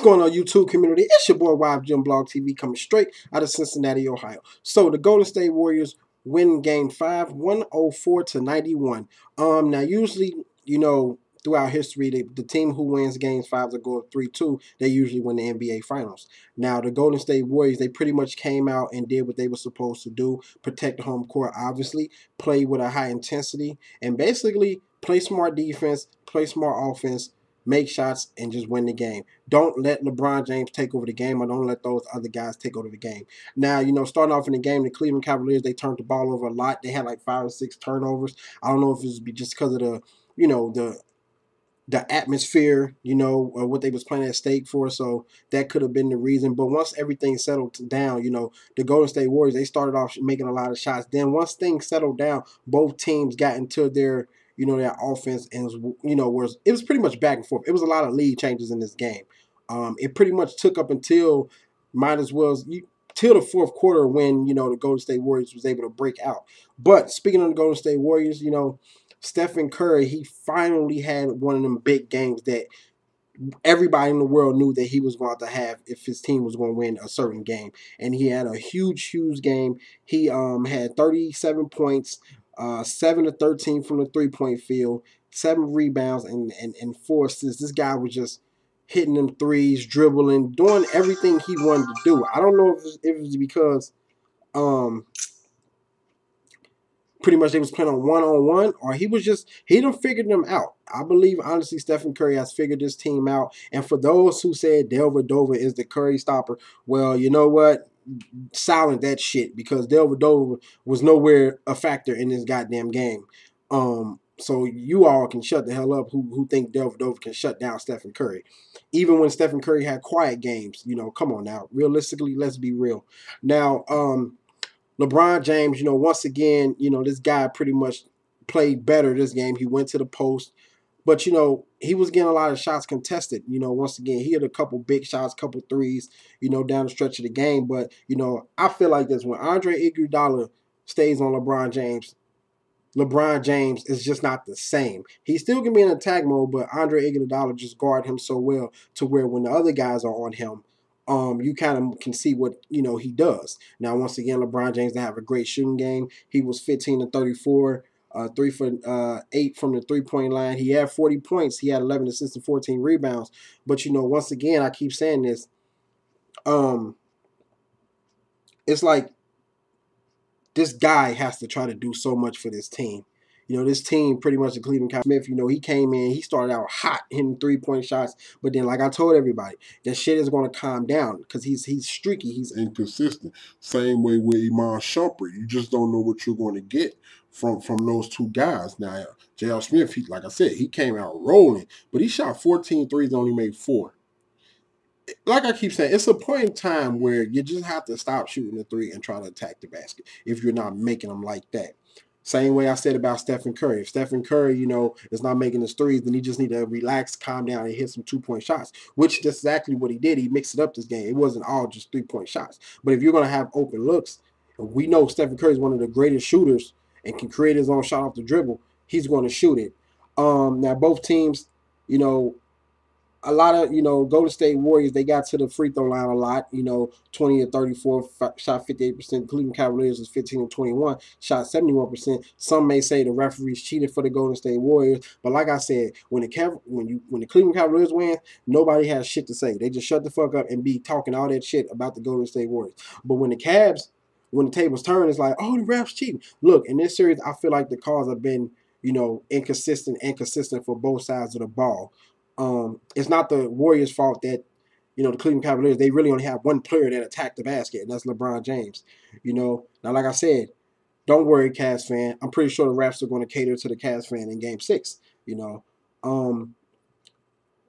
What's going on, YouTube community? It's your boy YfgmBlogTv coming straight out of Cincinnati, Ohio. So the Golden State Warriors win Game 5, 104-91. Now usually, throughout history, the team who wins Games 5 that go 3-2, they usually win the NBA Finals. Now the Golden State Warriors, they pretty much came out and did what they were supposed to do: protect the home court, obviously, play with a high intensity, and basically play smart defense, play smart offense, make shots, and just win the game. Don't let LeBron James take over the game, or don't let those other guys take over the game. Now, starting off in the game, the Cleveland Cavaliers, they turned the ball over a lot. They had like 5 or 6 turnovers. I don't know if it's just because of the atmosphere, or what they was playing at stake for. So that could have been the reason. But once everything settled down, the Golden State Warriors, they started off making a lot of shots. Then once things settled down, both teams got into their their offense, and it was pretty much back and forth. It was a lot of lead changes in this game. It pretty much took up until till the fourth quarter when the Golden State Warriors was able to break out. But speaking of the Golden State Warriors, Stephen Curry, he finally had one of them big games that everybody in the world knew that he was going to have if his team was going to win a certain game. And he had a huge game. He had 37 points, 7 of 13 from the three-point field, 7 rebounds, and 4 assists. This guy was just hitting them threes, dribbling, doing everything he wanted to do. I don't know if it was because pretty much they was playing on one-on-one, or he done figured them out. I believe, honestly, Stephen Curry has figured this team out. And for those who said Dellavedova is the Curry stopper, well, you know what? Silent that shit, because Dellavedova was nowhere a factor in this goddamn game. So you all can shut the hell up who think Dellavedova can shut down Stephen Curry. Even when Stephen Curry had quiet games, come on now. Realistically, let's be real. Now, LeBron James, once again, this guy pretty much played better this game. He went to the post, but, he was getting a lot of shots contested. Once again, he had a couple big shots, couple threes, down the stretch of the game. But, I feel like this: when Andre Iguodala stays on LeBron James is just not the same. He still can be in attack mode, but Andre Iguodala just guard him so well to where when the other guys are on him, you kind of can see what he does. Now, once again, LeBron James, they have a great shooting game. He was 15 of 34, 3 for 8 from the three-point line. He had 40 points. He had 11 assists and 14 rebounds. But once again, I keep saying this. It's like this guy has to try to do so much for this team. This team, pretty much the Cleveland Cavaliers, he came in, he started out hot, hitting three-point shots. But then, like I told everybody, that shit is going to calm down because he's streaky. He's inconsistent. Same way with Iman Shumpert. You just don't know what you're going to get from those two guys. Now, J.R. Smith, like I said, he came out rolling, but he shot 14 threes and only made 4. Like I keep saying, it's a point in time where you just have to stop shooting the three and try to attack the basket if you're not making them like that. Same way I said about Stephen Curry. If Stephen Curry, is not making his threes, then he just need to relax, calm down, and hit some 2-point shots, which that's exactly what he did. He mixed it up this game. It wasn't all just 3-point shots. But if you're going to have open looks, and we know Stephen Curry is one of the greatest shooters and can create his own shot off the dribble, he's going to shoot it. Now, both teams, a lot of, Golden State Warriors, they got to the free throw line a lot, 20 of 34, shot 58%. Cleveland Cavaliers was 15 of 21, shot 71%. Some may say the referees cheated for the Golden State Warriors, but like I said, when the Cleveland Cavaliers win, nobody has shit to say. They just shut the fuck up and be talking all that shit about the Golden State Warriors. But when the Cavs, when the tables turn, it's like, oh, the refs cheating. Look, in this series, I feel like the calls have been, inconsistent and consistent for both sides of the ball. It's not the Warriors' fault that, the Cleveland Cavaliers, they really only have one player that attacked the basket, and that's LeBron James. Now, like I said, don't worry, Cavs fan. I'm pretty sure the refs are going to cater to the Cavs fan in Game 6,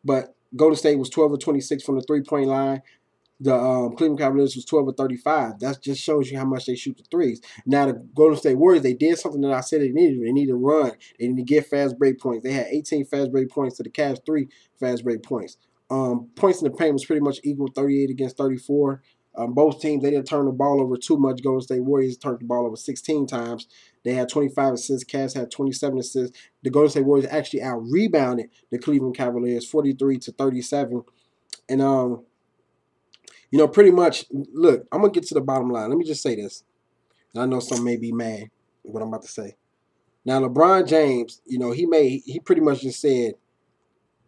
But Golden State was 12 of 26 from the three-point line. The Cleveland Cavaliers was 12 of 35. That just shows you how much they shoot the threes. Now, the Golden State Warriors, they did something that I said they needed. They need to run. They need to get fast break points. They had 18 fast break points to the Cavs 3 fast break points. Points in the paint was pretty much equal, 38 against 34. Both teams, they didn't turn the ball over too much. Golden State Warriors turned the ball over 16 times. They had 25 assists. Cavs had 27 assists. The Golden State Warriors actually out-rebounded the Cleveland Cavaliers 43-37. And pretty much, look, I'm gonna get to the bottom line. Let me just say this. And I know some may be mad at what I'm about to say. Now, LeBron James, he pretty much just said,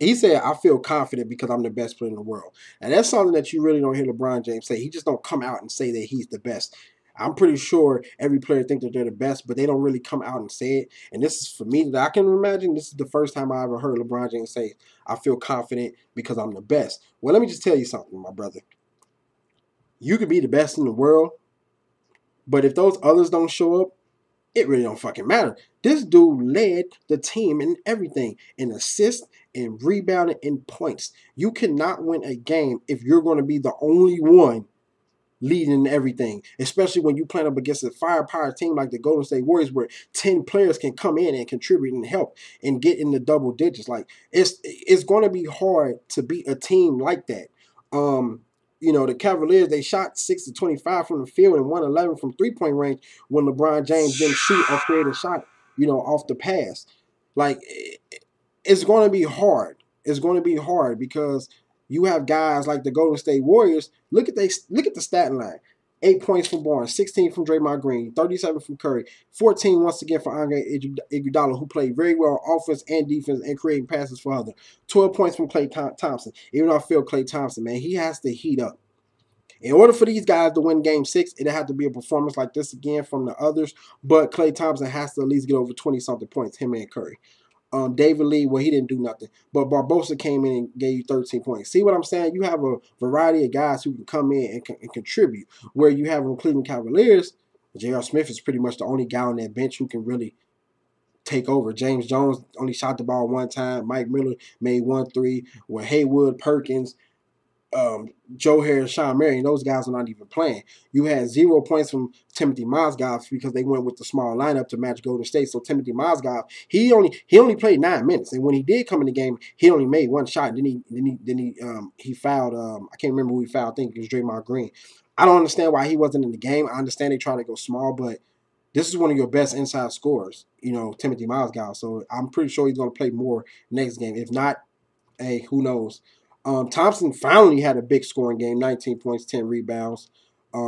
I feel confident because I'm the best player in the world. And that's something that you really don't hear LeBron James say. He just don't come out and say that he's the best. I'm pretty sure every player thinks that they're the best, but they don't really come out and say it. And this is, for me, that I can imagine, this is the first time I ever heard LeBron James say, I feel confident because I'm the best. Well, let me just tell you something, my brother. You could be the best in the world, but if those others don't show up, it really don't fucking matter. This dude led the team in everything, in assists, in rebounding, in points. You cannot win a game if you're going to be the only one leading everything, especially when you playing up against a firepower team like the Golden State Warriors, where 10 players can come in and contribute and help and get in the double digits. Like, it's going to be hard to beat a team like that. The Cavaliers, they shot 6 of 25 from the field and 111 from three-point range when LeBron James didn't shoot or create a shot, off the pass. Like, it's going to be hard. It's going to be hard because you have guys like the Golden State Warriors. Look at the stat line. 8 points from Barnes, 16 from Draymond Green, 37 from Curry, 14 once again for Andre Iguodala, who played very well on offense and defense and creating passes for others. 12 points from Klay Thompson. Even though I feel Klay Thompson, man, he has to heat up. In order for these guys to win Game 6, it'd have to be a performance like this again from the others. But Klay Thompson has to at least get over 20-something points, him and Curry. David Lee, well, he didn't do nothing. But Barbosa came in and gave you 13 points. See what I'm saying? You have a variety of guys who can come in and contribute. Where you have on Cleveland Cavaliers, J.R. Smith is pretty much the only guy on that bench who can really take over. James Jones only shot the ball one time. Mike Miller made 1 3. With Haywood, Perkins, Joe Harris, Sean Marion, those guys are not even playing. You had 0 points from Timothy Mozgov because they went with the small lineup to match Golden State. So Timothy Mozgov, he only played 9 minutes, and when he did come in the game, he only made 1 shot. Then he fouled. I can't remember who he fouled. I think it was Draymond Green. I don't understand why he wasn't in the game. I understand they try to go small, but this is one of your best inside scorers, Timothy Mozgov. So I'm pretty sure he's going to play more next game. If not, hey, who knows? Thompson finally had a big scoring game, 19 points, 10 rebounds. But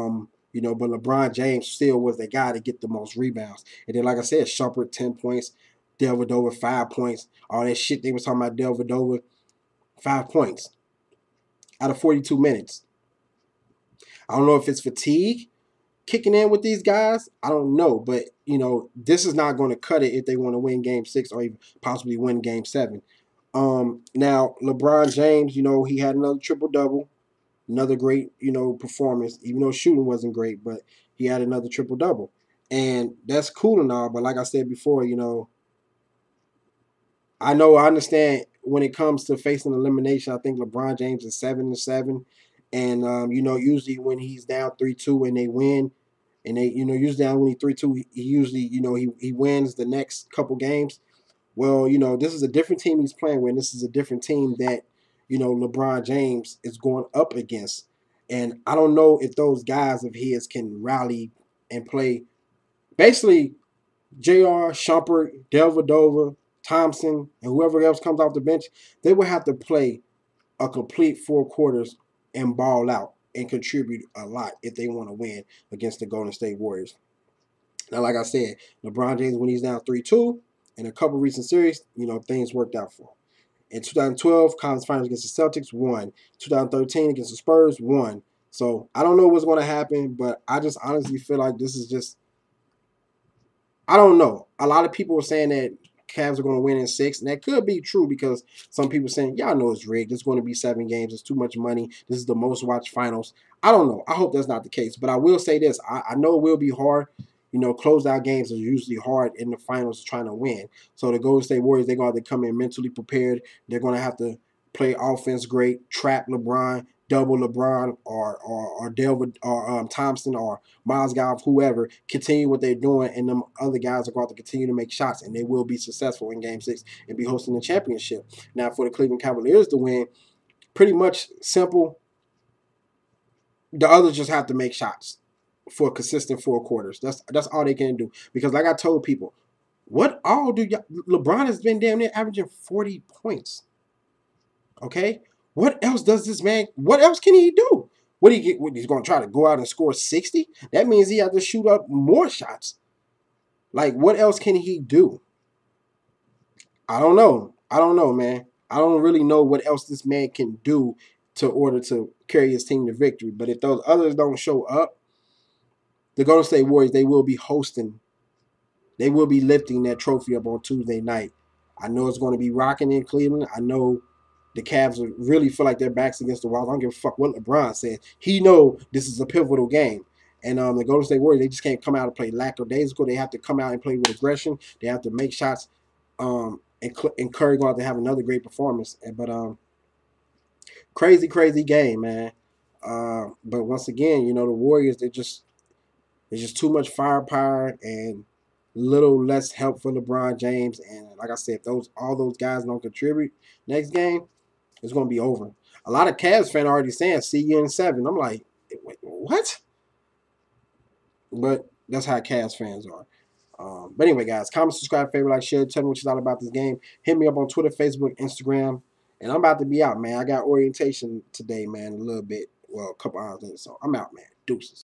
LeBron James still was the guy to get the most rebounds. And then, like I said, Shumpert, 10 points, Dellavedova, 5 points. All that shit they was talking about Dellavedova, 5 points out of 42 minutes. I don't know if it's fatigue kicking in with these guys. I don't know. But, this is not going to cut it if they want to win Game 6 or even possibly win Game 7. Now, LeBron James, he had another triple-double, another great, performance, even though shooting wasn't great, but he had another triple-double. And that's cool and all, but like I said before, I understand when it comes to facing elimination, I think LeBron James is 7-7. And, usually when he's down 3-2 and they win, and they, usually down when he's 3-2, he usually, he wins the next couple games. Well, this is a different team he's playing with. This is a different team that, LeBron James is going up against. And I don't know if those guys of his can rally and play. Basically, J.R., Shumpert, Dellavedova, Thompson, and whoever else comes off the bench, they will have to play a complete 4 quarters and ball out and contribute a lot if they want to win against the Golden State Warriors. Now, like I said, LeBron James, when he's down 3-2, in a couple recent series, things worked out for him. In 2012, conference finals against the Celtics, won. 2013 against the Spurs, won. So I don't know what's going to happen, but I just honestly feel like this is just, I don't know. A lot of people are saying that Cavs are going to win in 6, and that could be true because some people are saying, y'all know it's rigged. It's going to be 7 games. It's too much money. This is the most watched finals. I don't know. I hope that's not the case, but I will say this. I know it will be hard. Closeout games are usually hard in the finals trying to win. So the Golden State Warriors, they're going to have to come in mentally prepared. They're going to have to play offense great, trap LeBron, double LeBron, or Delvin, or Thompson, or Mozgov, whoever. Continue what they're doing, and them other guys are going to continue to make shots, and they will be successful in Game 6 and be hosting the championship. Now, for the Cleveland Cavaliers to win, pretty much simple. The others just have to make shots for a consistent 4 quarters. That's all they can do. Because like I told people, what all do y'all, LeBron has been damn near averaging 40 points. Okay? What else does this man? What else can he do? What he get? What, he's going to try to go out and score 60? That means he has to shoot up more shots. Like, what else can he do? I don't know. I don't know, man. I don't really know what else this man can do to order to carry his team to victory. But if those others don't show up, the Golden State Warriors, they will be hosting. They will be lifting that trophy up on Tuesday night. I know it's going to be rocking in Cleveland. I know the Cavs really feel like their backs against the wall. I don't give a fuck what LeBron says. He know this is a pivotal game. And the Golden State Warriors, they just can't come out and play lackadaisical. They have to come out and play with aggression. They have to make shots. And Curry going to have another great performance. But crazy, crazy game, man. But once again, you know, the Warriors, there's just too much firepower and little less help for LeBron James. And like I said, if all those guys don't contribute next game, it's going to be over. A lot of Cavs fans are already saying, see you in 7. I'm like, wait, what? But that's how Cavs fans are. But anyway, guys, comment, subscribe, favorite, like, share. Tell me what you thought about this game. Hit me up on Twitter, Facebook, Instagram. And I'm about to be out, man. I got orientation today, man, a little bit. Well, a couple hours in. So I'm out, man. Deuces.